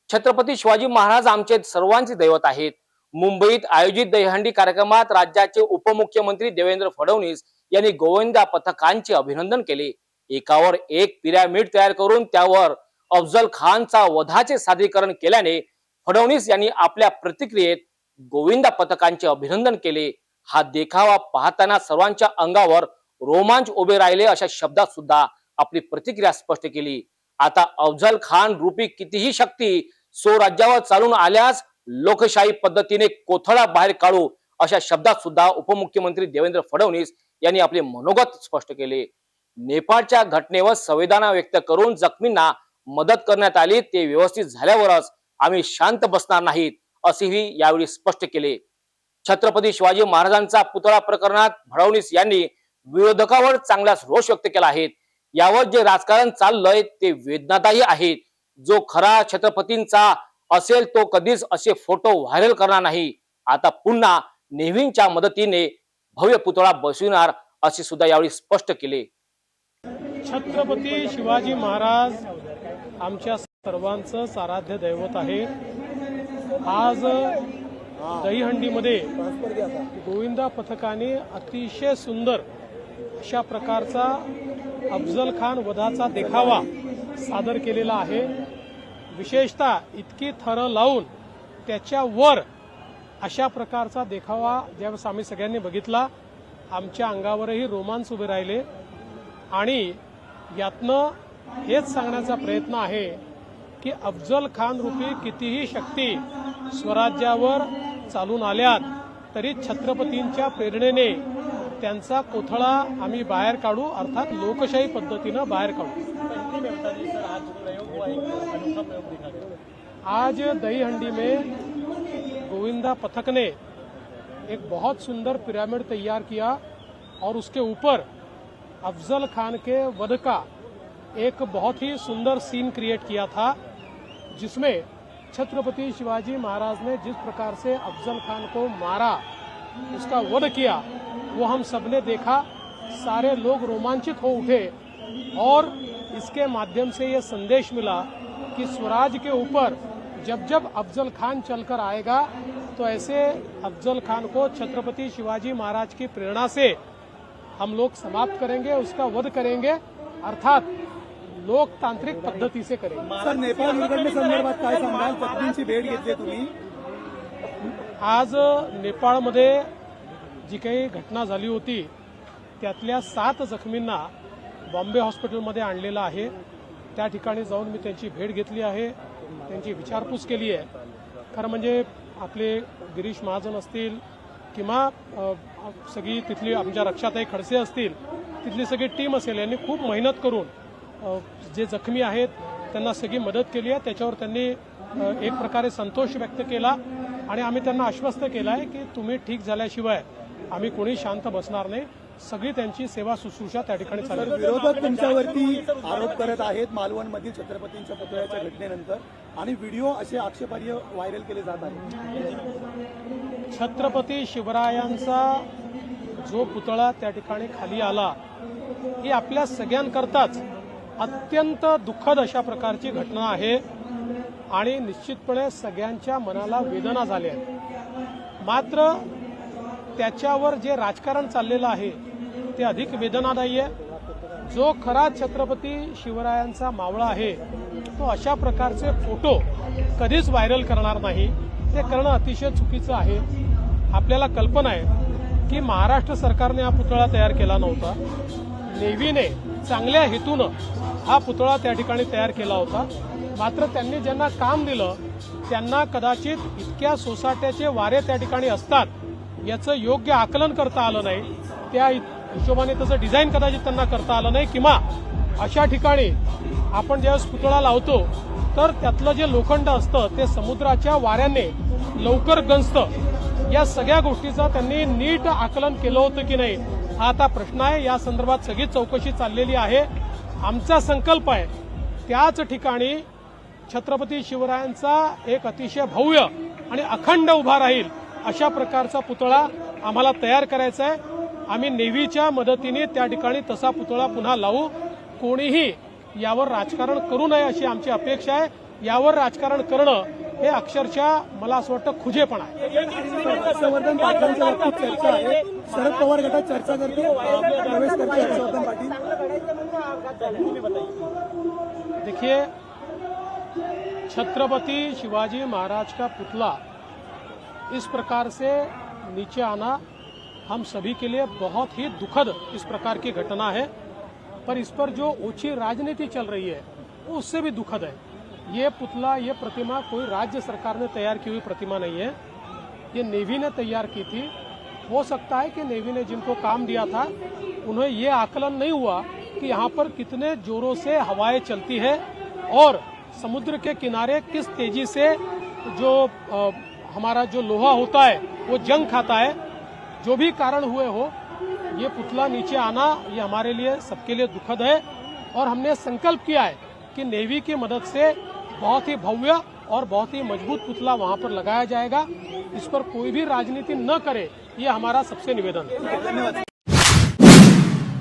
छत्रपती शिवाजी महाराज आमचे सर्वांचे दैवत आहेत। मुंबईत आयोजित दहीहंडी कार्यक्रमात राज्याचे उपमुख्यमंत्री देवेंद्र फडणवीस यांनी गोविंदा पथकांचे अभिनंदन केले। एकावर एक पिरॅमिड तयार करून त्यावर अफजल खानचा वधाचे सादरीकरण केल्याने फडणवीस यांनी आपल्या प्रतिक्रियेत गोविंदा पथकांचे अभिनंदन केले। हा देखावा पाहताना सर्वांच्या अंगावर रोमांच उभे राहिले अशा शब्दात सुद्धा आपली प्रतिक्रिया स्पष्ट केली। आता अफजल खान रूपी कितीही शक्ती स्वराज्यावर चालून आल्यास लोकशाही पद्धतीने कोथळा बाहेर काढू अशा शब्दात सुद्धा उपमुख्यमंत्री देवेंद्र फडणवीस यांनी आपले मनोगत स्पष्ट केले। नेपाळच्या घटनेवर संवेदना व्यक्त करून जखमींना मदत करण्यात आली, ते व्यवस्थित झाल्यावरच आम्ही शांत बसणार नाहीत असेही यावेळी स्पष्ट केले। छत्रपती शिवाजी महाराजांचा पुतळा प्रकरणात फडणवीस यांनी विरोधकावर चांगलाच रोष व्यक्त केला आहे। यावर जे राजकारण चाललंय ते वेदनादायी आहे। जो खरा छत्रपतींचा असेल तो कधीच असे फोटो व्हायरल करणार नाही। आता पुन्हा नेव्हींच्या मदतीने भव्य पुतळा बसविणार असे सुद्धा यावेळी स्पष्ट केले। छत्रपती शिवाजी महाराज आमच्या सर्वांचं आराध्य दैवत आहे। आज दहीहंडीमध्ये गोविंदा पथकाने अतिशय सुंदर अशा प्रकारचा अफजल खान वधाचा देखावा सादर केलेला आहे। विशेषतः इतकी थरं लावून त्याच्यावर अशा प्रकारचा देखावा ज्यावेळेस आम्ही सगळ्यांनी बघितला, आमच्या अंगावरही रोमांच उभे राहिले आणि यातनं हेच सांगण्याचा प्रयत्न आहे की अफजल खान रूपी कितीही शक्ती स्वराज्यावर चालून आल्यात तरी छत्रपतींच्या प्रेरणेने त्यांचा कोथळा आम्ही बाहेर काढू, अर्थात लोकशाही पद्धतीनं बाहेर काढू। आज दहीहंडी में गोविंदा पथक ने एक बहुत सुंदर पिरामिड तैयार किया और उसके ऊपर अफजल खान के वध का एक बहुत ही सुंदर सीन क्रिएट किया था, जिसमें छत्रपति शिवाजी महाराज ने जिस प्रकार से अफजल खान को मारा, उसका वध किया, वो हम सबने देखा। सारे लोग रोमांचित हो उठे और इसके माध्यम से ये संदेश मिला कि स्वराज के ऊपर जब जब अफजल खान चलकर आएगा तो ऐसे अफजल खान को छत्रपति शिवाजी महाराज की प्रेरणा से हम लोग समाप्त करेंगे, उसका वध करेंगे, अर्थात लोकतांत्रिक पद्धती से करेंगे। सर, नेपाळ दुर्घटनेसंदर्भात काय सांगाल? पत्नींची भेट घेतली तुम्ही? आज नेपाळमध्ये जी काही घटना झाली होती त्यातल्या 7 जखमींना बॉम्बे हॉस्पिटलमध्ये आणलेलं आहे। त्या ठिकाणी जाऊन मी त्यांची भेट घेतली आहे, त्यांची विचारपूस केली आहे। खरं म्हणजे आपले गिरीश महाजन असतील किंवा सगळी तिथली आमच्या रक्षाताई खडसे असतील, तिथली सगळी टीम असेल, यांनी खूप मेहनत करून जे जखमी आहेत त्यांना सगळी मदत केली आहे। त्याच्यावर त्यांनी एक प्रकारे संतोष व्यक्त केला आणि आम्ही त्यांना आश्वस्त केलं आहे की तुम्ही ठीक झाल्याशिवाय आम्ही कोणी शांत बसणार नाही। सगळी त्यांची सेवा शुश्रूषा त्या ठिकाणी चालू आहे। विरोधक तुमच्यावरती आरोप करत आहेत मालवणमधील छत्रपतींच्या पुतळ्याच्या घटनेनंतर आणि व्हिडिओ असे आक्षेपार्ह व्हायरल केले जात आहेत। छत्रपती शिवरायांचा जो पुतळा त्या ठिकाणी खाली आला ही आपल्या सगळ्यांकरताच अत्यंत दुःखद अशा प्रकारची घटना आहे आणि निश्चितपणे सगळ्यांच्या मनाला वेदना झाल्या आहेत। मात्र त्याच्यावर जे राजकारण चाललेलं आहे ते अधिक वेदनादायी आहे। जो खरा छत्रपती शिवरायांचा मावळा आहे तो अशा प्रकारचे फोटो कधीच व्हायरल करणार नाही, ते करणं अतिशय चुकीचं आहे। आपल्याला कल्पना आहे की महाराष्ट्र सरकारने हा पुतळा तयार केला नव्हता, नेव्हीने चांगल्या हेतूनं हा पुतळा त्या ठिकाणी तयार केला होता। मात्र त्यांनी ज्यांना काम दिलं त्यांना कदाचित इतक्या सोसाट्याचे वारे त्या ठिकाणी असतात याचं योग्य आकलन करता आलं नाही, त्या हिशोबाने त्याचं डिझाईन कदाचित त्यांना करता आलं नाही, किंवा अशा ठिकाणी आपण ज्यावेळेस पुतळा लावतो तर त्यातलं जे लोखंड असतं ते समुद्राच्या वाऱ्याने लवकर गंजतं। या सगळ्या गोष्टीचं त्यांनी नीट आकलन केलं होतं की नाही हा आता प्रश्न आहे। या संदर्भात सगळी चौकशी चाललेली आहे। आमचा संकल्प आहे त्याच ठिकाणी छत्रपती शिवरायांचा एक अतिशय भव्य आणि अखंड उभा राहील अशा प्रकारचा पुतळा आम्हाला तयार करायचा आहे। आम्ही नेव्हीच्या मदतीने त्या ठिकाणी तसा पुतळा पुन्हा लावू। कोणीही यावर राजकारण करू नये अशी आमची अपेक्षा आहे यावर राजकारण करणं हे अक्षरशः मला असं वाटतं खुजेपणा आहे. हर्षवर्धन पाटलांच्या बाबतीत चर्चा आहे. शरद पवार गटात चर्चा करते प्रवेश करते हर्षवर्धन पाटील. देखिए, छत्रपति शिवाजी महाराज का पुतला इस प्रकार से नीचे आना हम सभी के लिए बहुत ही दुखद इस प्रकार की घटना है, पर इस पर जो ओछी राजनीति चल रही है वो उससे भी दुखद है. ये पुतला, ये प्रतिमा कोई राज्य सरकार ने तैयार की हुई प्रतिमा नहीं है, ये नेवी ने तैयार की थी. हो सकता है कि नेवी ने जिनको काम दिया था उन्हें ये आकलन नहीं हुआ कि यहाँ पर कितने जोरों से हवाएं चलती है और समुद्र के किनारे किस तेजी से जो हमारा जो लोहा होता है वो जंग खाता है. जो भी कारण हुए हो, ये पुतला नीचे आना ये हमारे लिए, सबके लिए दुखद है. और हमने संकल्प किया है कि नेवी की मदद से बहुत ही भव्य और बहुत ही मजबूत पुतला वहां पर लगाया जाएगा. इस पर कोई भी राजनीति न करे, ये हमारा सबसे निवेदन है. धन्यवाद.